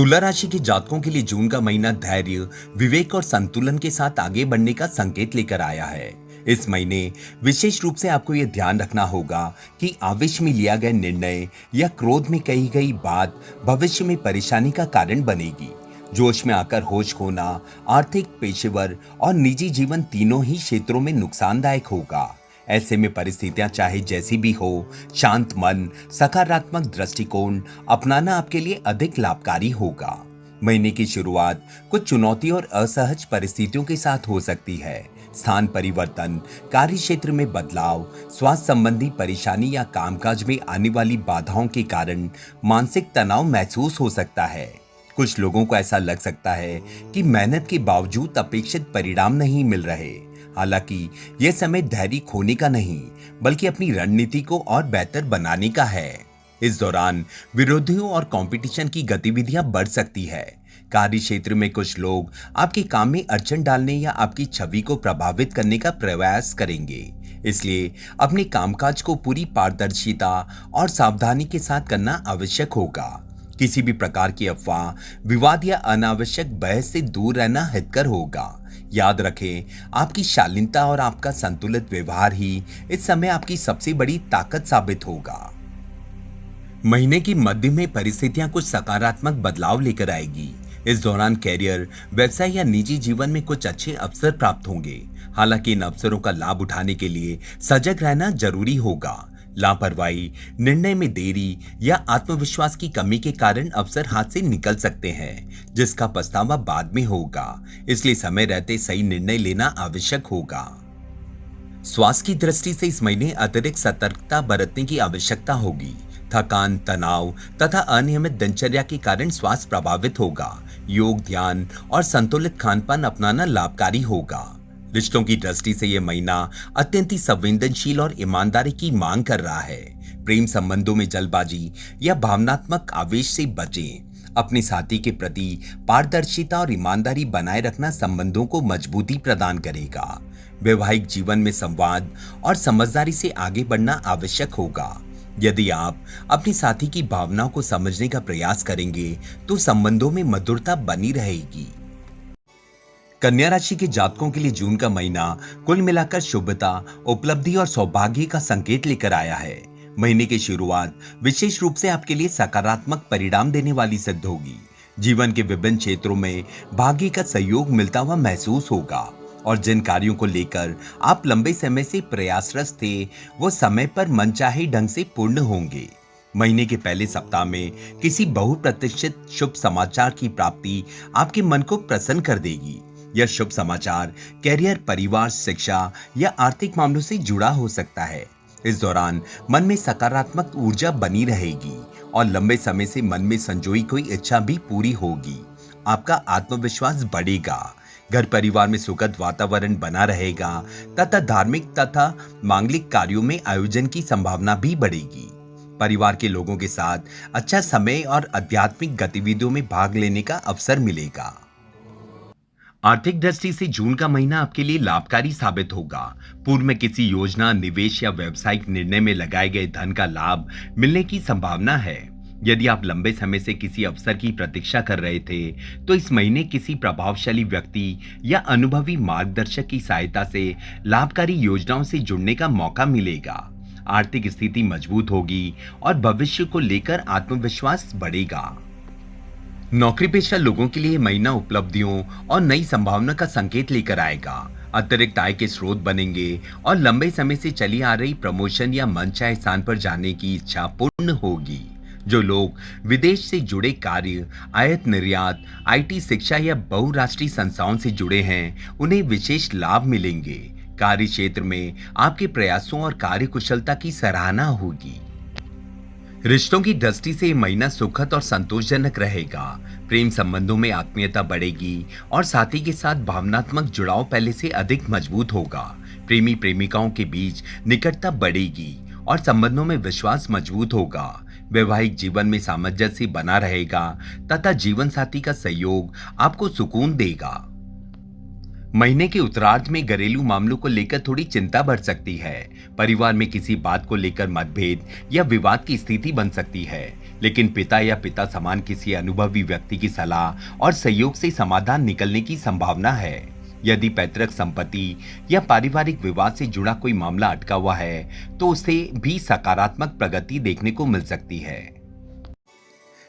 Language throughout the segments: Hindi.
तुला राशि के जातकों के लिए जून का महीना धैर्य, विवेक और संतुलन के साथ आगे बढ़ने का संकेत लेकर आया है। इस महीने विशेष रूप से आपको यह ध्यान रखना होगा कि आवेश में लिया गया निर्णय या क्रोध में कही गई बात भविष्य में परेशानी का कारण बनेगी। जोश में आकर होश खोना आर्थिक, पेशेवर और निजी जीवन तीनों ही क्षेत्रों में नुकसानदायक होगा। ऐसे में परिस्थितियां चाहे जैसी भी हो, शांत मन, सकारात्मक दृष्टिकोण अपनाना आपके लिए अधिक लाभकारी होगा। महीने की शुरुआत कुछ चुनौती और असहज परिस्थितियों के साथ हो सकती है। स्थान परिवर्तन, कार्य क्षेत्र में बदलाव, स्वास्थ्य संबंधी परेशानी या कामकाज में आने वाली बाधाओं के कारण मानसिक तनाव महसूस हो सकता है। कुछ लोगों को ऐसा लग सकता है कि मेहनत के बावजूद अपेक्षित परिणाम नहीं मिल रहे। हालांकि यह समय धैर्य खोने का नहीं, बल्कि अपनी रणनीति को और बेहतर बनाने का है। इस दौरान विरोधियों और कंपटीशन की गतिविधियां बढ़ सकती है। कार्य क्षेत्र में कुछ लोग आपके काम में अड़चन डालने या आपकी छवि को प्रभावित करने का प्रयास करेंगे। इसलिए अपने कामकाज को पूरी पारदर्शिता और सावधानी के साथ करना आवश्यक होगा। किसी भी प्रकार की अफवाह, विवाद या अनावश्यक बहस से दूर रहना हितकर होगा। याद रखें, आपकी शालीनता और आपका संतुलित व्यवहार ही इस समय आपकी सबसे बड़ी ताकत साबित होगा। महीने की मध्य में परिस्थितियां कुछ सकारात्मक बदलाव लेकर आएगी। इस दौरान कैरियर, व्यवसाय या निजी जीवन में कुछ अच्छे अवसर प्राप्त होंगे। हालांकि इन अवसरों का लाभ उठाने के लिए सजग रहना जरूरी होगा। लापरवाही, निर्णय में देरी या आत्मविश्वास की कमी के कारण अवसर हाथ से निकल सकते हैं, जिसका पछतावा बाद में होगा। इसलिए समय रहते सही निर्णय लेना आवश्यक होगा। स्वास्थ्य की दृष्टि से इस महीने अतिरिक्त सतर्कता बरतने की आवश्यकता होगी। थकान, तनाव तथा अनियमित दिनचर्या के कारण स्वास्थ्य प्रभावित होगा। योग, ध्यान और संतुलित खानपान अपनाना लाभकारी होगा। रिश्तों की दृष्टि से यह महीना अत्यंत ही संवेदनशील और ईमानदारी की मांग कर रहा है। प्रेम संबंधों में जल्दबाजी या भावनात्मक आवेश से बचें। अपने साथी के प्रति पारदर्शिता और ईमानदारी बनाए रखना संबंधों को मजबूती प्रदान करेगा। वैवाहिक जीवन में संवाद और समझदारी से आगे बढ़ना आवश्यक होगा। यदि आप अपने साथी की भावनाओं को समझने का प्रयास करेंगे तो संबंधों में मधुरता बनी रहेगी। कन्या राशि के जातकों के लिए जून का महीना कुल मिलाकर शुभता, उपलब्धि और सौभाग्य का संकेत लेकर आया है। महीने की शुरुआत विशेष रूप से आपके लिए सकारात्मक परिणाम देने वाली सिद्ध होगी। जीवन के विभिन्न क्षेत्रों में भाग्य का सहयोग मिलता हुआ महसूस होगा और जिन कार्यों को लेकर आप लंबे समय से प्रयासरत थे, वो समय पर मनचाहे ढंग से पूर्ण होंगे। महीने के पहले सप्ताह में किसी बहुप्रतीक्षित शुभ समाचार की प्राप्ति आपके मन को प्रसन्न कर देगी। यह शुभ समाचार कैरियर, परिवार, शिक्षा या आर्थिक मामलों से जुड़ा हो सकता है। इस दौरान मन में सकारात्मक ऊर्जा बनी रहेगी और लंबे समय से मन में संजोई कोई इच्छा भी पूरी होगी। आपका आत्मविश्वास बढ़ेगा। घर परिवार में सुखद वातावरण बना रहेगा तथा धार्मिक तथा मांगलिक कार्यों में आयोजन की संभावना भी बढ़ेगी। परिवार के लोगों के साथ अच्छा समय और आध्यात्मिक गतिविधियों में भाग लेने का अवसर मिलेगा। आर्थिक दृष्टि से जून का महीना आपके लिए लाभकारी साबित होगा। पूर्व में किसी योजना, निवेश या व्यावसायिक निर्णय में लगाए गए धन का लाभ मिलने की संभावना है। यदि आप लंबे समय से किसी अवसर की प्रतीक्षा कर रहे थे, तो इस महीने किसी प्रभावशाली व्यक्ति या अनुभवी मार्गदर्शक की सहायता से लाभकारी योजनाओं से जुड़ने का मौका मिलेगा। आर्थिक स्थिति मजबूत होगी और भविष्य को लेकर आत्मविश्वास बढ़ेगा। नौकरी पेशा लोगों के लिए महीना उपलब्धियों और नई संभावना का संकेत लेकर आएगा। अतिरिक्त आय के स्रोत बनेंगे और लंबे समय से चली आ रही प्रमोशन या मनचाहे स्थान पर जाने की इच्छा पूर्ण होगी। जो लोग विदेश से जुड़े कार्य, आयात निर्यात, आईटी, शिक्षा या बहुराष्ट्रीय संस्थाओं से जुड़े हैं, उन्हें विशेष लाभ मिलेंगे। कार्य क्षेत्र में आपके प्रयासों और कार्यकुशलता की सराहना होगी। रिश्तों की दृष्टि से यह महीना सुखद और संतोषजनक रहेगा। प्रेम संबंधों में आत्मीयता बढ़ेगी और साथी के साथ भावनात्मक जुड़ाव पहले से अधिक मजबूत होगा। प्रेमी प्रेमिकाओं के बीच निकटता बढ़ेगी और संबंधों में विश्वास मजबूत होगा। वैवाहिक जीवन में सामंजस्य बना रहेगा तथा जीवन साथी का सहयोग आपको सुकून देगा। महीने के उत्तरार्ध में घरेलू मामलों को लेकर थोड़ी चिंता बढ़ सकती है। परिवार में किसी बात को लेकर मतभेद या विवाद की स्थिति बन सकती है, लेकिन पिता या पिता समान किसी अनुभवी व्यक्ति की सलाह और सहयोग से समाधान निकलने की संभावना है। यदि पैतृक संपत्ति या पारिवारिक विवाद से जुड़ा कोई मामला अटका हुआ है, तो उसे भी सकारात्मक प्रगति देखने को मिल सकती है।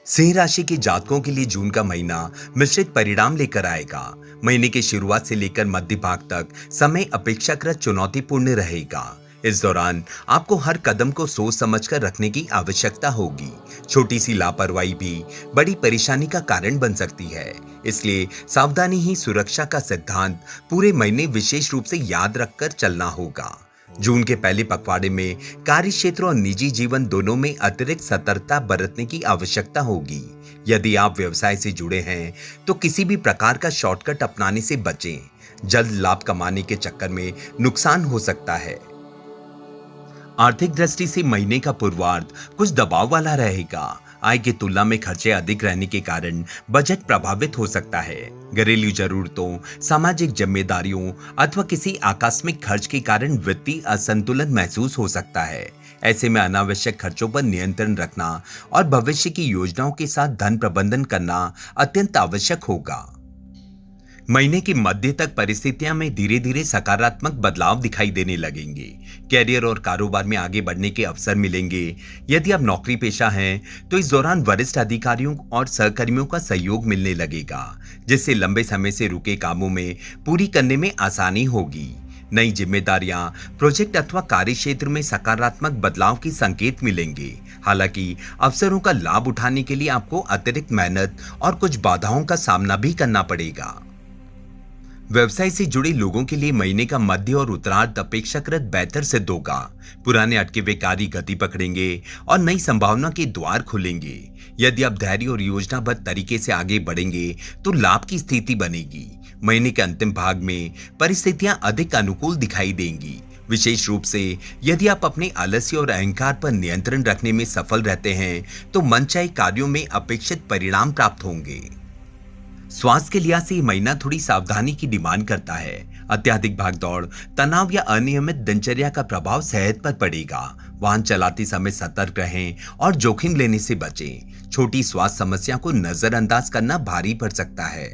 सिंह राशि के जातकों के लिए जून का महीना मिश्रित परिणाम लेकर आएगा। महीने की शुरुआत से लेकर मध्य भाग तक समय अपेक्षाकृत चुनौतीपूर्ण रहेगा। इस दौरान आपको हर कदम को सोच समझकर रखने की आवश्यकता होगी। छोटी सी लापरवाही भी बड़ी परेशानी का कारण बन सकती है, इसलिए सावधानी ही सुरक्षा का सिद्धांत पूरे महीने विशेष रूप से याद रखकर चलना होगा। जून के पहले पखवाड़े में कार्य क्षेत्र और निजी जीवन दोनों में अतिरिक्त सतर्कता बरतने की आवश्यकता होगी। यदि आप व्यवसाय से जुड़े हैं तो किसी भी प्रकार का शॉर्टकट अपनाने से बचें। जल्द लाभ कमाने के चक्कर में नुकसान हो सकता है। आर्थिक दृष्टि से महीने का पूर्वार्ध कुछ दबाव वाला रहेगा। आय की तुलना में खर्चे अधिक रहने के कारण बजट प्रभावित हो सकता है। घरेलू जरूरतों, सामाजिक जिम्मेदारियों अथवा किसी आकस्मिक खर्च के कारण वित्तीय असंतुलन महसूस हो सकता है। ऐसे में अनावश्यक खर्चों पर नियंत्रण रखना और भविष्य की योजनाओं के साथ धन प्रबंधन करना अत्यंत आवश्यक होगा। महीने के मध्य तक परिस्थितियां में धीरे धीरे सकारात्मक बदलाव दिखाई देने लगेंगे। कैरियर और कारोबार में आगे बढ़ने के अवसर मिलेंगे। यदि आप नौकरी पेशा हैं तो इस दौरान वरिष्ठ अधिकारियों और सहकर्मियों का सहयोग मिलने लगेगा, जिससे लंबे समय से रुके कामों में पूरी करने में आसानी होगी। नई जिम्मेदारियां, प्रोजेक्ट अथवा कार्य क्षेत्र में सकारात्मक बदलाव के संकेत मिलेंगे। हालांकि अवसरों का लाभ उठाने के लिए आपको अतिरिक्त मेहनत और कुछ बाधाओं का सामना भी करना पड़ेगा। व्यवसाय से जुड़े लोगों के लिए महीने का मध्य और उत्तरार्ध अपेक्षाकृत बेहतर सिद्ध होगा। पुराने अटके हुए कार्य गति पकड़ेंगे और नई संभावना के द्वार खुलेंगे। यदि आप धैर्य और योजनाबद्ध तरीके से आगे बढ़ेंगे तो लाभ की स्थिति बनेगी। महीने के अंतिम भाग में परिस्थितियां अधिक अनुकूल दिखाई देंगी, विशेष रूप से यदि आप अपने आलस्य और अहंकार पर नियंत्रण रखने में सफल रहते हैं तो मनचाहे कार्यों में अपेक्षित परिणाम प्राप्त होंगे। स्वास्थ्य के लिहाज से यह महीना थोड़ी सावधानी की डिमांड करता है। अत्यधिक भागदौड़, तनाव या अनियमित दिनचर्या का प्रभाव सेहत पर पड़ेगा। वाहन चलाते समय सतर्क रहें और जोखिम लेने से बचें। छोटी स्वास्थ्य समस्या को नजरअंदाज करना भारी पड़ सकता है।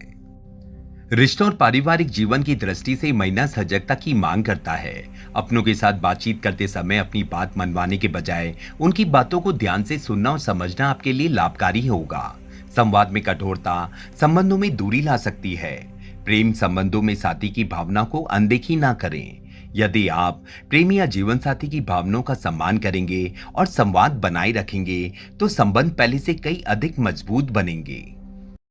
रिश्तों और पारिवारिक जीवन की दृष्टि से महीना सजगता की मांग करता है। अपनों के साथ बातचीत करते समय अपनी बात मनवाने के बजाय उनकी बातों को ध्यान से सुनना और समझना आपके लिए लाभकारी होगा। संवाद में कठोरता संबंधों में दूरी ला सकती है। प्रेम संबंधों में साथी की भावना को अनदेखी ना करें। यदि आप प्रेमी या जीवन साथी की भावनाओं का सम्मान करेंगे और संवाद बनाए रखेंगे तो संबंध पहले से कई अधिक मजबूत बनेंगे।